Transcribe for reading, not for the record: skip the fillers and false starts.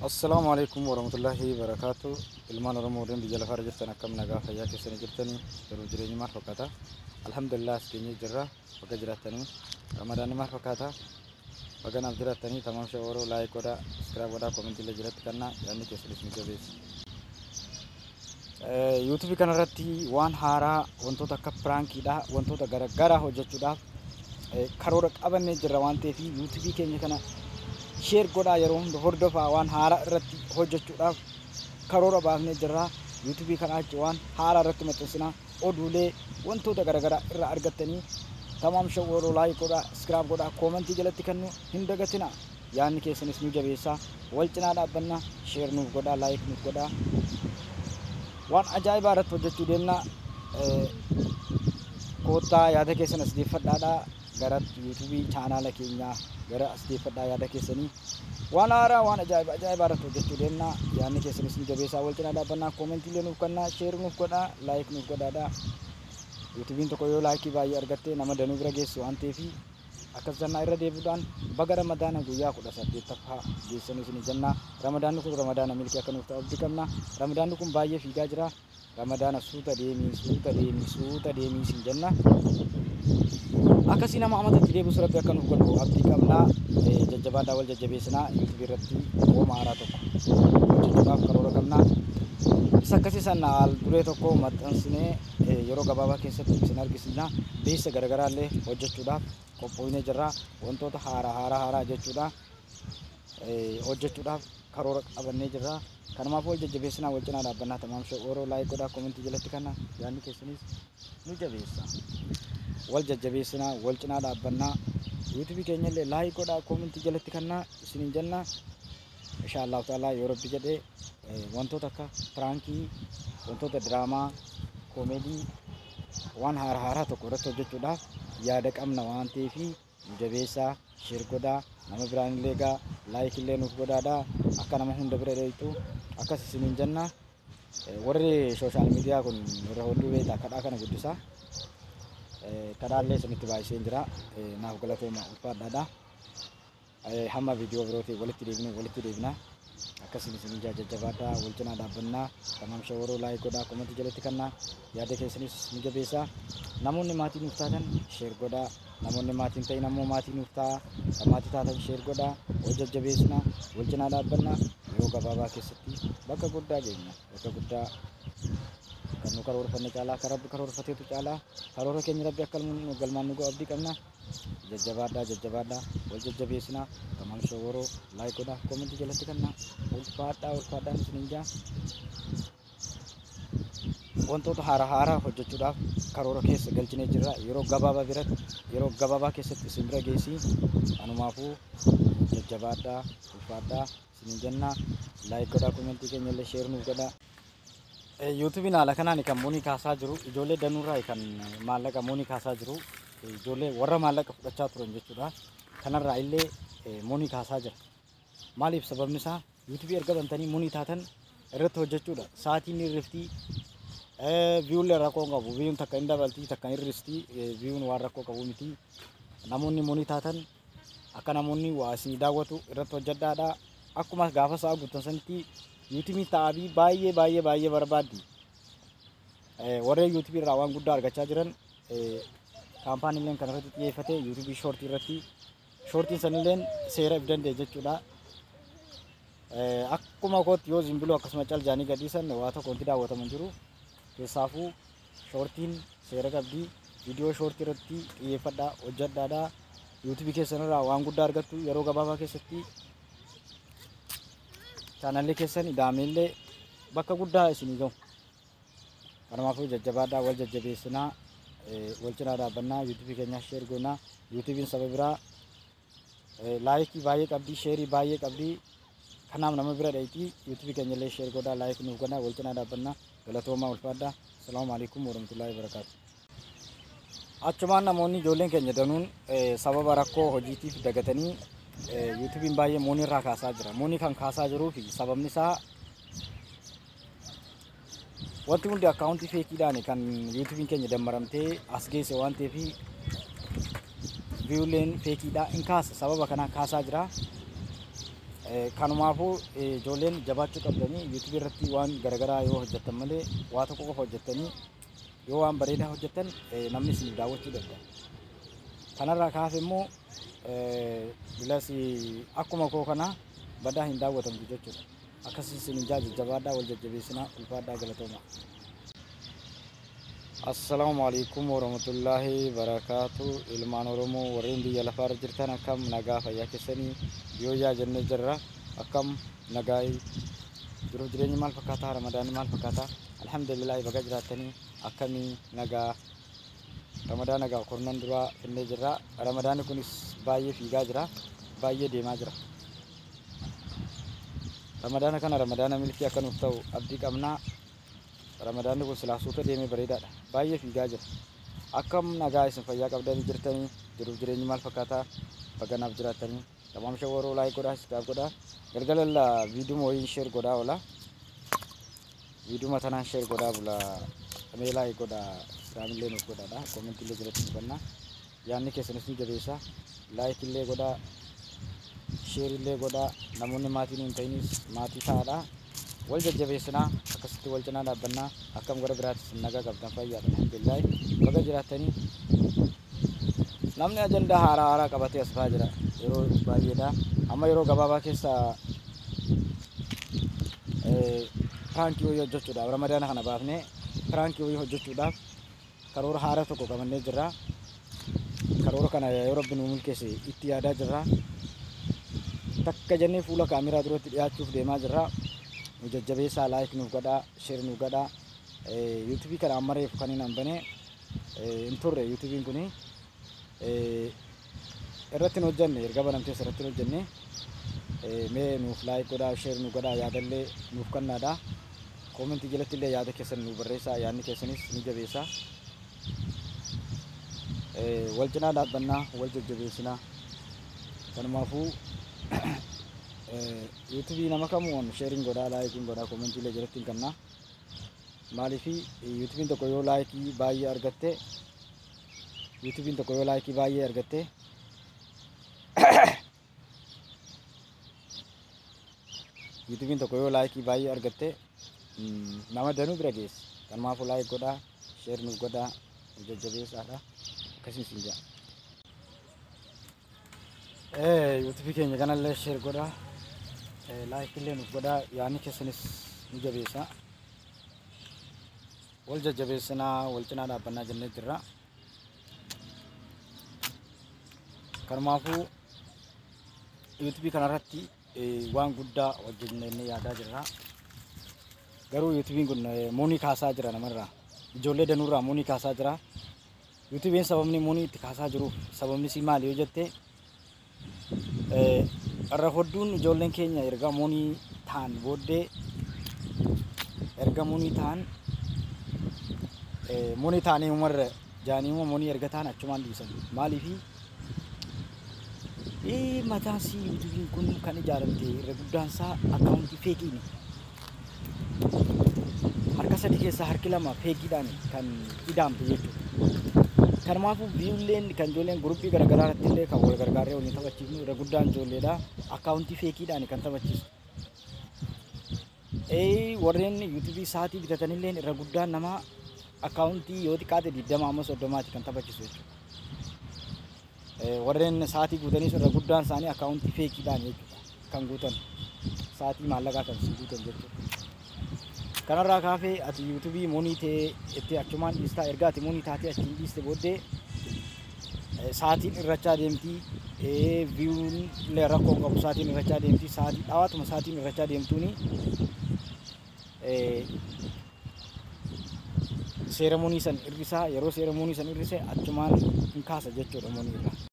Assalamualaikum warahmatullahi wabarakatuh. Ilman Oromoo dan biyya lafaa jirtan akkam nagaa fayyaa keessanii jirtanii garuu jireenyi maal fakkaata? Alhamdulillah askeenya jirra bakka jiraatanii Ramadaanni maal fakkaata? Bakka naaf jiraatanii tamam shawaroo laayik godhaa subscribe godhaa komentii illee jiratti kannaa yaadni keessanis ni jabeessi. YouTube kanarratti waan haaraa wantoota akka piraankiidha wantoota garaagaraa hojjechuudhaaf karoora qabannee jirra waan ta'eef YouTube keenya kana share godhaa yeroo hunda hordofaa waan haaraa irratti hojjechuudhaaf karoora baafnee jirra. YouTube kana achi waan haaraa irratti maxxansinaa oduulee wantoota garaagaraa irraa argattanii tamam shawaroo laayik godhaa subscribe godhaa komentii jalatti kan hin dagatina yaadni keessanis nu jabeessaa wal cinaa dhaabbannaa share nuuf godhaa laayik nuuf godhaa waan ajaa'ibaa irratti hojjechuu deemna. Koottaa yaada keessan asdeeffadhaadhaa gara YouTube chaanaala keenyaa gara asdeeffadhaa yaada keessanii waan haaraa waan ajaa'ibaa irratti hojjechuu deemna yaadni keessanis nu jabeessaa wal cinaa dhaabbannaa komentii illee nuuf kennaa share nuuf godhaa laayik nuuf godhaadhaa. YouTubein tokko yoo laayikii baay'ee argatte nama danuu bira geessu waan ta'eef akkas jannaa irra deebiidhaan baga Ramadaana guyyaa 18ffaa geessanii isin jannaa. Ramadaanni kun Ramadaana milkii akka nuuf ta'u abdii qabna. Ramadaanni kun baay'ee fiigaa jira. Ramadaana suuta deemii isin jenna. Akkasii nama amatatti deebisu rabbi akka nuuf godhu abdii qabna. Jajjabaadhaa wal jajjabeessinaa YouTube irratti hooma haaraa tokko hojjechuudhaaf karoora qabna. Isa akkasii sana al duree tokko maxxansinee yeroo gabaabaa keessatti isin argisiisna. Beessa garaagaraallee hojjechuudhaaf qophoofnee jirra. Wantoota haaraa jechuudha hojjechuudhaaf karoora qabannee jirra. Kanumaaf wal jajjabeessinaa wal cinaa dhaabbannaa tamam shawaroo laayik godhaa komentii jalatti kanna yaadni keessanis nu jabeessa. Wal jajjabeessinaa wal cinaa dhaabbannaa YouTube keenyallee laayik godhaa komentii jalatti kanna isinin jenna. Inshallah ta'ala yoo rabbi jedhee wantoota akka pirankii wantoota diraamaa koomedii waan haaraa tokko irratti hojjechuudhaaf yaada qabna waan ta'eef jabeessaa share godhaa nama biraan illee gaa laayik illee nuuf godhaadhaa akka nama hunda bira deebitu akkas isinin jenna. Warri sooshaal miidiyaa kun irra hedduu beektaa kadhaa kana guddisaa kadhaallee isinitti baay'isee jira naaf galatooma ulfaadhaadha. Hamma viidiyoo birootii walitti deebina akkasiin isin jajjabaadhaa wal cinaa dhaabbannaa tamam shawaroo laayik godhaa komentii jalatti kannaa yaada keessanis ni jabeessaa. Namoonni maatii nuuf taatan share godhaa namoonni maatiin ta'in ammoo maatii nuuf ta'a maatii taatan share godhaa wal jajjabeessinaa wal cinaa dhaabbannaa yeroo gabaabaa keessatti bakka guddaa geenya bakka guddaa kan nu karoorfanne caalaa kan rabbi karoorfateetu caalaa karoora keenya rabbi akka galmaan nu ga'u abdii qabna. Jajjabaadhaa wal jajjabeessinaa tamam shawaroo laayik godhaa komentii jalatti kannaa ulfaadhaan isinin jaa. Wantoota haaraa hojjechuudhaaf karoora keessa galchinee jirra yeroo gabaabaa keessatti isin bira geessii. Anumaafuu jajjabaadhaa ulfaadhaa isinin jenna. Laayik godhaa komentii keenyallee share nuuf godhaa. YouTubein haala kanaan kan muunii kaasaa jiru ijoollee danuurraa kan maallaqa muunii kaasaa jiru ijoollee warra maallaqa fudhachaa turan jechuudha. Kanarraa illee muunii kaasaa jira. Maaliif sababni isaa YouTube erga bantanii muunii taatan irratti hojjechuudha. Sa'aatiin irriftii viewuun rakkoo qabu viewuun takka hin dabaltii takka hin hir'istii viewuun waan rakkoo qabu miti. Namoonni muunii taatan akka namoonni waa isin daawwatu irratti hojjedhaadha. Akkuma gaafa sa'a guutan sanitti YouTube ta'abii baay'ee barbaaddi. Warra YouTube irraa waan guddaa argachaa jiran kaampaaniileen kan irratti xiyyeeffate YouTube shortii irratti shortiin sanilleen seera ibdandee jechuudha. Akkuma kootti yoo zimbiloo akkasuma caljaanii gadhiisan waa tokko wanti daawwataman jiru. Keessaafuu shortiin seera qabdii viidiyoo shortii irratti xiyyeeffadhaa hojjedhaadhaa. YouTube keessanirraa waan guddaa argattu yeroo gabaabaa keessatti. Chaanalli keessan idaameellee bakka guddaa isinii ga'u. Kanumaafuu jajjabaadhaa wal jajjabeessinaa wal cinaa dhaabbannaa YouTube keenyaa share goonaa. YouTubein saba biraa laayikii baay'ee qabdii sheerii baay'ee qabdii kanaaf nama bira dhayitii YouTube keenyallee share godhaa laayik nuuf godhaa wal cinaa dhaabbannaa galatoomaa ulfaadhaa. Assalaamu alaikum warahmatullaahi wabarakaatu. Achumaan namoonni ijoolleen keenya danuun sababa rakkoo hojiitiif dagatanii YouTubein baay'ee muunii irraa kaasaa jira. Muunii kan kaasaa jiruu fi sababni isaa wanti hundi akkaawuntii feekiidhaan kan YouTubein keenya dammaramtee as geesse waan ta'eef viewleen feekiidhaa in kaasa sababa kana kaasaa jira. kanumaafuu ijoolleen jabaachuu qabdanii YouTube irratti waan garagaraa yoo hojjetan malee waa tokko qofa hojjetanii yoo waan bareedaa hojjetan namni isin daawwachuu danda'a. Kanarraa kaaf immoo bilas akkuma koo kana badaa hin daawwatamtu jechuudha. Akkasii isin jajjabaadhaa wal jajjabeessinaa ulfaadhaa galatooma. Assalamu alaikum warahmatullahi wabarakatuh. Ilmaan Oromoo warreen biyya lafaarra jirtan akkam nagaa fayyaa keessanii yoo yaa jennee jirra. Akkam nagaa jiru jireenyi maal fakkaata? Ramadaanni maal fakkaata? Alhamdulillah baga jiraatanii akkamii nagaa Ramadaan nagaa kurnan dura finnee jirra. Ramadaanni kunis baay'ee fiigaa jira, baay'ee deemaa jira. Ramadaana kana Ramadaana milkii akka nuuf ta'u abdii qabnaa. Ramadaanni kun silaasuuta deemee bareedaadha, baay'ee fiigaa jira. Akkam nagaa isin fayyaa qabdanii jirtanii jiruuf jireenyi maal fakkaata? Baganaaf jiraatanii tamam shawaroo laayik godhaa, subscribe godhaa. Galgalalla viidiyoo wayiin share godhaa oola. Viidiyoo matanaan share godhaa bula. Mee laayik godhaa, subscribe illee nuuf godhaadha. Comment illee jalatti dhufannaa. Yaanni keessanis ni jabeessa. Laayik illee godhaa, share illee godhaa. Namoonni maatiin hin ta'inis maatii ta'aadha. Wal jajjabeessinaa akkasitti wal cinaa dhaabbannaa akkam gara biraattis nagaa qabdan fayyaadha. Alhamdulillah baga jiraatanii namni ajandaa haaraa qabatee as fa'aa jira yeroo baay'eedha. Amma yeroo gabaabaa keessa pirankii wayii hojjechuudhaaf Ramadaana kana baafnee pirankii wayii hojjechuudhaaf karoora haaraa tokko qabannee jirra. Karoora kana yoo Rabbi nu milkeesse itti yaadaa jirra. Takka jennee fuula kaameraa duratti dhiyaachuuf deemaa jirra. Jajjabeessaa laayik nuuf godhaa, sheer nuuf godhaa. YouTube kana amma reefu kan hin hambane hin turre YouTube kuni irratti hin hojjenne erga banamtees irratti hin hojjenne. Mee nuuf laayik godhaa, sheer nuuf godhaa, yaadallee nuuf kennaadha. Koomentii jalatti illee yaada keessan nuuf barreessaa, yaadni keessanis ni jabeessaa. Wal cinaa dhaabbannaa, wal jajjabeessinaa. Kanumaafuu YouTube nama kamuun sharing godhaa, like godhaa, comment illee jalatti hin kenna. Maaliifi YouTube tokko yoo like baay'ee argatte YouTube tokko yoo like baay'ee argatte YouTube tokko yoo like baay'ee argatte nama danuu bira geessa. Kanumaafuu like godhaa, share nuuf godhaa, jajjabeessaadha. Akkasiin siin jaa. YouTube keenya kanallee share godhaa. Like illee nuuf godhaa, yaadni keessanis ni jabeessa. Wal jajjabeessinaa, wal cinaa dhaabbannaa jennee jirra. Kanumaafuu YouTube kanarratti waan guddaa hojjennee yaadaa jirra. Garuu YouTube kun muunii kaasaa jira namarraa. Ijoollee danuurraa muunii kaasaa jira. YouTube sababni muunii itti kaasaa jiruuf sababni si maali yoo jette irra hodduun ijoolleen keenya erga muunii ta'an booddee erga muunii ta'an muunii ta'anii umarra jaanii muunii erga ta'an achumaan dhiisan. Maaliifi mataan si YouTube kun kan ijaaramte irra guddaan isaa akkaawuntii feekiini. Harka sadii keessaa harki lama feekiidhaan kan idaamte jechuudha. Kanumaafuu viiyuuleen kan ijoolleen guruppii garaagaraa irratti illee kan wal gargaaree waliin taphachiifnu irra guddaan ijoolleedha. Akkaawuntii feekiidhaan kan taphachiisu. Warreen YouTube sa'aatii bitatanillee irra guddaan nama akkaawuntii yoo xiqqaate 20 amma 30 kan taphachiisu jechuudha. Warreen sa'aatii guutaniis irra guddaan isaanii akkaawuntii feekiidhaan jechuudha kan guutan. Sa'aatii maallaqaa kan si guutan jechuudha. Kanarraa kaafee ati YouTube muunii ta'ee itti achumaan dhiistaa erga ati muunii taatee achiin dhiiste booddee sa'aatiin irrachaa deemtii. Viiyuun illee rakkoo qabu sa'aatiin irrachaa deemtii. Sa'aatii dhawaatuma sa'aatiin irrachaa deemtuuni seera muunii san irrisaa yeroo seera muunii san irrise achumaan hin kaasa jechuudha muunii irraa.